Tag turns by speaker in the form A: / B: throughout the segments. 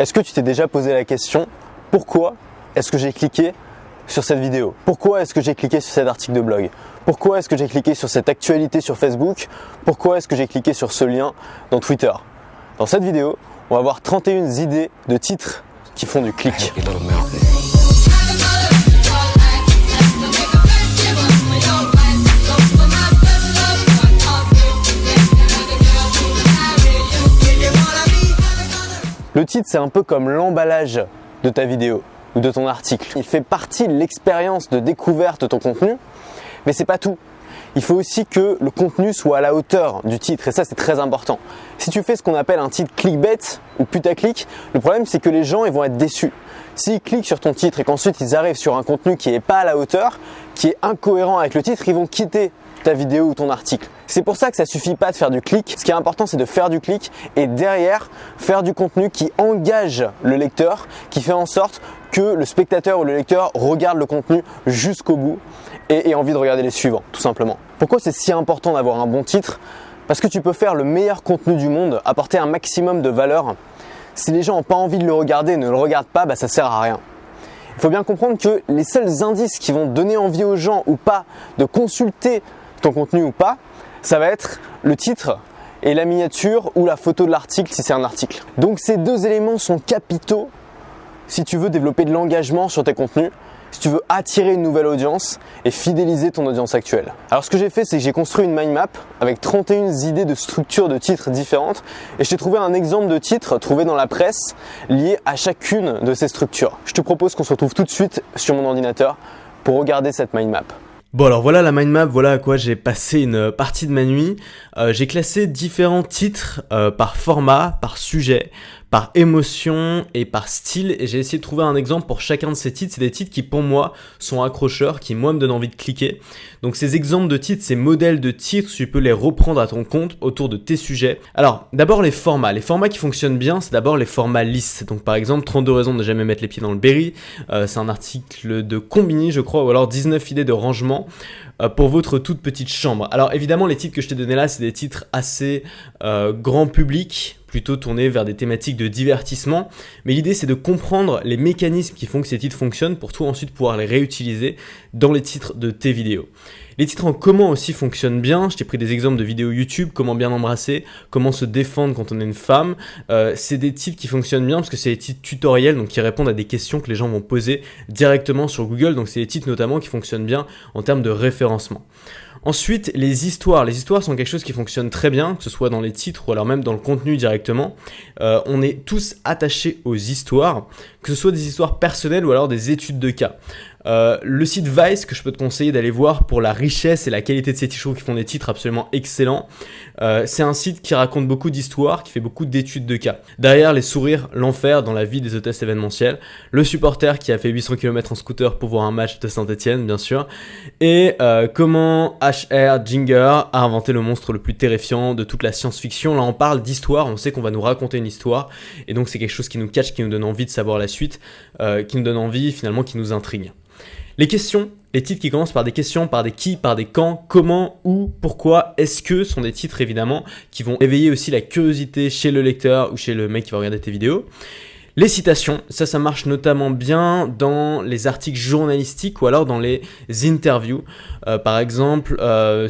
A: Est-ce que tu t'es déjà posé la question, pourquoi est-ce que j'ai cliqué sur cette vidéo? Pourquoi est-ce que j'ai cliqué sur cet article de blog? Pourquoi est-ce que j'ai cliqué sur cette actualité sur Facebook? Pourquoi est-ce que j'ai cliqué sur ce lien dans Twitter? Dans cette vidéo, on va voir 31 idées de titres qui font du clic. Le titre, c'est un peu comme l'emballage de ta vidéo ou de ton article. Il fait partie de l'expérience de découverte de ton contenu, mais c'est pas tout. Il faut aussi que le contenu soit à la hauteur du titre et ça, c'est très important. Si tu fais ce qu'on appelle un titre clickbait ou putaclic, le problème, c'est que les gens ils vont être déçus. S'ils cliquent sur ton titre et qu'ensuite ils arrivent sur un contenu qui n'est pas à la hauteur, qui est incohérent avec le titre, ils vont quitter ta vidéo ou ton article. C'est pour ça que ça suffit pas de faire du clic. Ce qui est important, c'est de faire du clic et derrière, faire du contenu qui engage le lecteur, qui fait en sorte que le spectateur ou le lecteur regarde le contenu jusqu'au bout et ait envie de regarder les suivants, tout simplement. Pourquoi c'est si important d'avoir un bon titre? Parce que tu peux faire le meilleur contenu du monde, apporter un maximum de valeur. Si les gens n'ont pas envie de le regarder, ne le regardent pas, ça sert à rien. Il faut bien comprendre que les seuls indices qui vont donner envie aux gens ou pas de consulter ton contenu ou pas, ça va être le titre et la miniature ou la photo de l'article si c'est un article. Donc ces deux éléments sont capitaux si tu veux développer de l'engagement sur tes contenus, si tu veux attirer une nouvelle audience et fidéliser ton audience actuelle. Alors ce que j'ai fait, c'est que j'ai construit une mind map avec 31 idées de structures de titres différentes et je t'ai trouvé un exemple de titre trouvé dans la presse lié à chacune de ces structures. Je te propose qu'on se retrouve tout de suite sur mon ordinateur pour regarder cette mind map.
B: Bon alors voilà la mind map, voilà à quoi j'ai passé une partie de ma nuit. J'ai classé différents titres par format, par sujet, par émotion et par style et j'ai essayé de trouver un exemple pour chacun de ces titres. C'est des titres qui pour moi sont accrocheurs, qui moi me donnent envie de cliquer. Donc ces exemples de titres, ces modèles de titres, tu peux les reprendre à ton compte autour de tes sujets. Alors d'abord les formats qui fonctionnent bien, c'est d'abord les formats lisses. Donc par exemple 32 raisons de ne jamais mettre les pieds dans le Berry, c'est un article de Combini je crois, ou alors 19 idées de rangement pour votre toute petite chambre. Alors évidemment les titres que je t'ai donnés là, c'est des titres assez grand public, plutôt tournés vers des thématiques de divertissement, mais l'idée c'est de comprendre les mécanismes qui font que ces titres fonctionnent pour toi ensuite pouvoir les réutiliser dans les titres de tes vidéos. Les titres en comment aussi fonctionnent bien, je t'ai pris des exemples de vidéos YouTube, comment bien embrasser, comment se défendre quand on est une femme, c'est des titres qui fonctionnent bien parce que c'est des titres tutoriels, donc qui répondent à des questions que les gens vont poser directement sur Google, donc c'est des titres notamment qui fonctionnent bien en termes de référencement. Ensuite, les histoires sont quelque chose qui fonctionne très bien, que ce soit dans les titres ou alors même dans le contenu directement. On est tous attachés aux histoires, que ce soit des histoires personnelles ou alors des études de cas. Le site Vice que je peux te conseiller d'aller voir pour la richesse et la qualité de ces titres qui font des titres absolument excellents. C'est un site qui raconte beaucoup d'histoires, qui fait beaucoup d'études de cas. Derrière les sourires, l'enfer dans la vie des hôtesses événementielles, le supporter qui a fait 800 km en scooter pour voir un match de Saint-Etienne bien sûr, et comment HR Ginger a inventé le monstre le plus terrifiant de toute la science-fiction. Là on parle d'histoire, on sait qu'on va nous raconter une histoire et donc c'est quelque chose qui nous catch, qui nous donne envie de savoir la suite, qui nous donne envie finalement, qui nous intrigue. Les questions, les titres qui commencent par des questions, par des qui, par des quand, comment, où, pourquoi, est-ce que sont des titres évidemment qui vont éveiller aussi la curiosité chez le lecteur ou chez le mec qui va regarder tes vidéos. Les citations, ça marche notamment bien dans les articles journalistiques ou alors dans les interviews. Par exemple,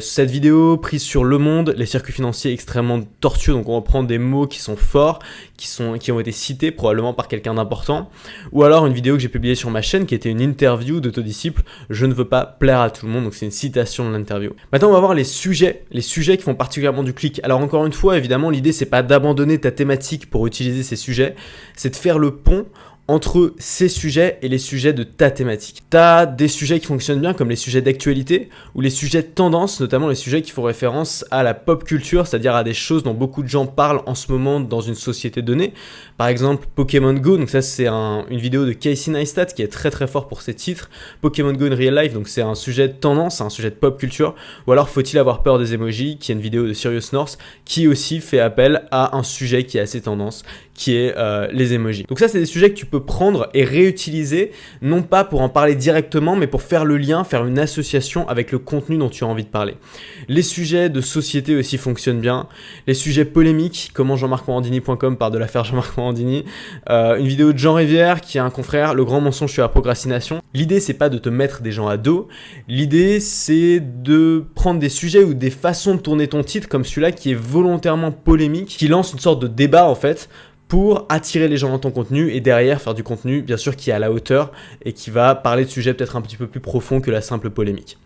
B: cette vidéo prise sur Le Monde, les circuits financiers extrêmement tortueux, donc on reprend des mots qui sont forts, qui ont été cités probablement par quelqu'un d'important. Ou alors une vidéo que j'ai publiée sur ma chaîne qui était une interview d'autodisciple, je ne veux pas plaire à tout le monde, donc c'est une citation de l'interview. Maintenant on va voir les sujets qui font particulièrement du clic. Alors encore une fois, évidemment l'idée c'est pas d'abandonner ta thématique pour utiliser ces sujets, c'est de faire le pont entre ces sujets et les sujets de ta thématique. Tu as des sujets qui fonctionnent bien comme les sujets d'actualité ou les sujets de tendance, notamment les sujets qui font référence à la pop culture, c'est-à-dire à des choses dont beaucoup de gens parlent en ce moment dans une société donnée. Par exemple, Pokémon Go, donc ça c'est une vidéo de Casey Neistat qui est très très fort pour ses titres. Pokémon Go in Real Life, donc c'est un sujet de tendance, un sujet de pop culture. Ou alors Faut-il avoir peur des emojis, qui est une vidéo de Serious North qui aussi fait appel à un sujet qui est assez tendance, qui est les emojis. Donc ça, c'est des sujets que tu peux prendre et réutiliser, non pas pour en parler directement, mais pour faire le lien, faire une association avec le contenu dont tu as envie de parler. Les sujets de société aussi fonctionnent bien. Les sujets polémiques, comment jean-marc-morandini.com parle de l'affaire Jean-Marc Morandini. Une vidéo de Jean Rivière qui est un confrère, le grand mensonge sur la procrastination. L'idée, c'est pas de te mettre des gens à dos. L'idée, c'est de prendre des sujets ou des façons de tourner ton titre comme celui-là qui est volontairement polémique, qui lance une sorte de débat en fait, pour attirer les gens dans ton contenu et derrière faire du contenu bien sûr qui est à la hauteur et qui va parler de sujets peut-être un petit peu plus profonds que la simple polémique.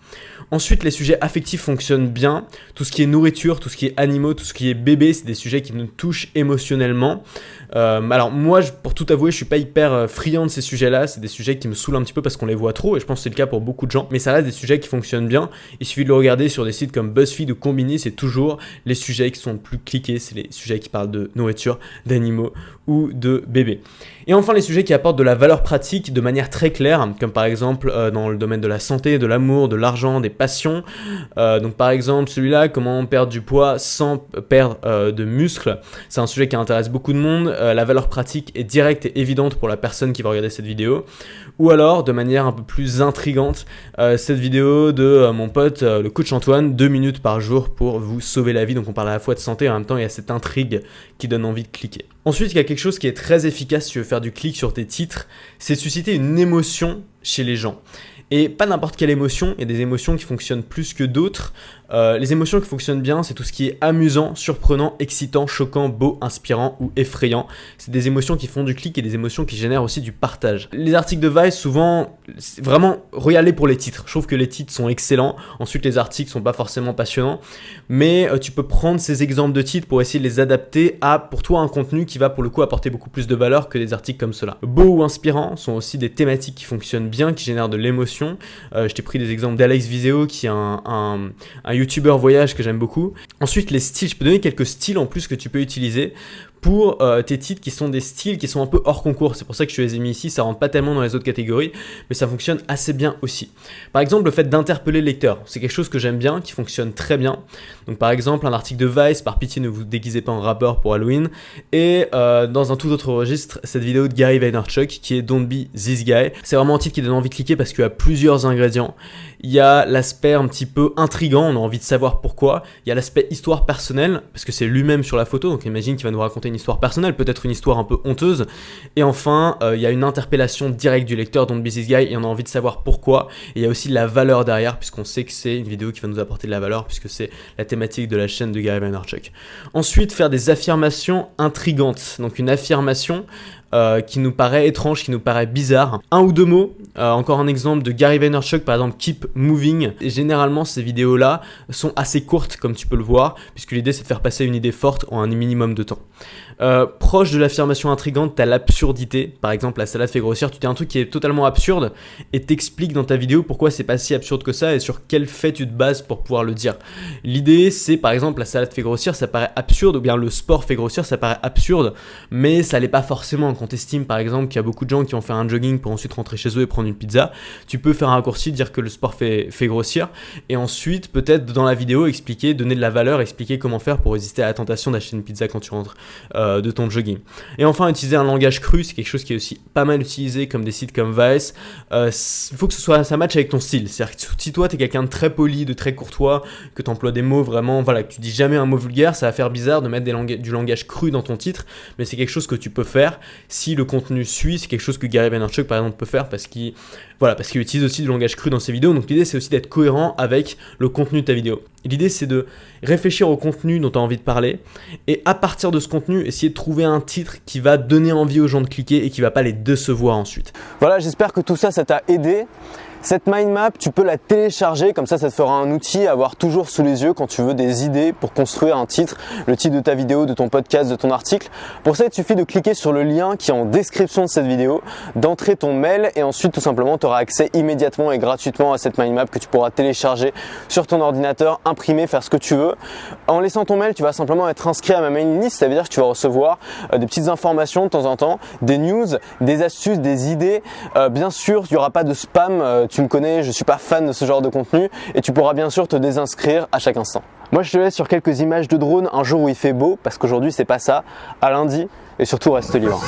B: Ensuite, les sujets affectifs fonctionnent bien. Tout ce qui est nourriture, tout ce qui est animaux, tout ce qui est bébé, c'est des sujets qui nous touchent émotionnellement. Alors moi, pour tout avouer, je suis pas hyper friand de ces sujets-là. C'est des sujets qui me saoulent un petit peu parce qu'on les voit trop et je pense que c'est le cas pour beaucoup de gens. Mais ça reste des sujets qui fonctionnent bien. Il suffit de le regarder sur des sites comme BuzzFeed ou Combini, c'est toujours les sujets qui sont le plus cliqués. C'est les sujets qui parlent de nourriture, d'animaux ou de bébés. Et enfin, les sujets qui apportent de la valeur pratique de manière très claire, comme par exemple dans le domaine de la santé, de l'amour, de l'argent, des passions. Donc par exemple, celui-là, comment perdre du poids sans perdre de muscles. C'est un sujet qui intéresse beaucoup de monde. La valeur pratique est directe et évidente pour la personne qui va regarder cette vidéo. Ou alors, de manière un peu plus intrigante, cette vidéo de mon pote, le coach Antoine, 2 minutes par jour pour vous sauver la vie. Donc on parle à la fois de santé et en même temps, il y a cette intrigue qui donne envie de cliquer. Ensuite, il y a quelque chose qui est très efficace si tu veux faire du clic sur tes titres, c'est susciter une émotion chez les gens. Et pas n'importe quelle émotion, il y a des émotions qui fonctionnent plus que d'autres. Les émotions qui fonctionnent bien, c'est tout ce qui est amusant, surprenant, excitant, choquant, beau, inspirant ou effrayant. C'est des émotions qui font du clic et des émotions qui génèrent aussi du partage. Les articles de Vice, souvent, c'est vraiment regardez pour les titres. Je trouve que les titres sont excellents. Ensuite, les articles sont pas forcément passionnants. Mais tu peux prendre ces exemples de titres pour essayer de les adapter à, pour toi, un contenu qui va pour le coup apporter beaucoup plus de valeur que des articles comme cela. Beau ou inspirant sont aussi des thématiques qui fonctionnent bien, qui génèrent de l'émotion. Je t'ai pris des exemples d'Alex Viseo qui est un youtubeur voyage que j'aime beaucoup. Ensuite, les styles, je peux donner quelques styles en plus que tu peux utiliser pour tes titres qui sont des styles qui sont un peu hors concours. C'est pour ça que je les ai mis ici, ça rentre pas tellement dans les autres catégories, mais ça fonctionne assez bien aussi. Par exemple, le fait d'interpeller le lecteur, c'est quelque chose que j'aime bien, qui fonctionne très bien. Donc par exemple, un article de Vice, par pitié ne vous déguisez pas en rappeur pour Halloween, et dans un tout autre registre, cette vidéo de Gary Vaynerchuk qui est Don't Be This Guy. C'est vraiment un titre qui donne envie de cliquer parce qu'il y a plusieurs ingrédients. Il y a l'aspect un petit peu intriguant, on a envie de savoir pourquoi. Il y a l'aspect histoire personnelle, parce que c'est lui-même sur la photo, donc imagine qu'il va nous raconter une histoire personnelle, peut-être une histoire un peu honteuse. Et enfin, il y a une interpellation directe du lecteur, Don't Be This Guy, et on a envie de savoir pourquoi. Et il y a aussi la valeur derrière, puisqu'on sait que c'est une vidéo qui va nous apporter de la valeur, puisque c'est la thématique de la chaîne de Gary Vaynerchuk. Ensuite, faire des affirmations intrigantes. Donc une affirmation qui nous paraît étrange, qui nous paraît bizarre. Un ou deux mots, encore un exemple de Gary Vaynerchuk, par exemple Keep Moving. Et généralement, ces vidéos-là sont assez courtes, comme tu peux le voir, puisque l'idée c'est de faire passer une idée forte en un minimum de temps. Proche de l'affirmation intrigante, t'as l'absurdité. Par exemple, la salade fait grossir. Tu dis un truc qui est totalement absurde et t'expliques dans ta vidéo pourquoi c'est pas si absurde que ça et sur quel fait tu te bases pour pouvoir le dire. L'idée, c'est par exemple la salade fait grossir, ça paraît absurde, ou bien le sport fait grossir, ça paraît absurde, mais ça l'est pas forcément. Quand t'estimes par exemple qu'il y a beaucoup de gens qui vont faire un jogging pour ensuite rentrer chez eux et prendre une pizza, tu peux faire un raccourci, dire que le sport fait grossir, et ensuite peut-être dans la vidéo expliquer, donner de la valeur, expliquer comment faire pour résister à la tentation d'acheter une pizza quand tu rentres de ton jogging. Et enfin, utiliser un langage cru, c'est quelque chose qui est aussi pas mal utilisé comme des sites comme Vice. Il faut que ça matche avec ton style. C'est-à-dire que si toi t'es quelqu'un de très poli, de très courtois, que tu emploies des mots vraiment, voilà, que tu dis jamais un mot vulgaire, ça va faire bizarre de mettre du langage cru dans ton titre, mais c'est quelque chose que tu peux faire si le contenu suit. C'est quelque chose que Gary Vaynerchuk par exemple peut faire parce qu'il utilise aussi du langage cru dans ses vidéos. Donc l'idée c'est aussi d'être cohérent avec le contenu de ta vidéo. Et l'idée c'est de réfléchir au contenu dont tu as envie de parler et à partir de ce contenu essayer de trouver un titre qui va donner envie aux gens de cliquer et qui va pas les décevoir ensuite.
A: Voilà, j'espère que tout ça t'a aidé. Cette mind map, tu peux la télécharger, comme ça te fera un outil à avoir toujours sous les yeux quand tu veux des idées pour construire un titre, le titre de ta vidéo, de ton podcast, de ton article. Pour ça, il suffit de cliquer sur le lien qui est en description de cette vidéo, d'entrer ton mail et ensuite tout simplement tu auras accès immédiatement et gratuitement à cette mind map que tu pourras télécharger sur ton ordinateur, imprimer, faire ce que tu veux. En laissant ton mail, tu vas simplement être inscrit à ma mailing list, ça veut dire que tu vas recevoir des petites informations de temps en temps, des news, des astuces, des idées. Bien sûr, il n'y aura pas de spam. Tu me connais, je suis pas fan de ce genre de contenu et tu pourras bien sûr te désinscrire à chaque instant. Moi je te laisse sur quelques images de drone un jour où il fait beau parce qu'aujourd'hui c'est pas ça. À lundi, et surtout reste libre.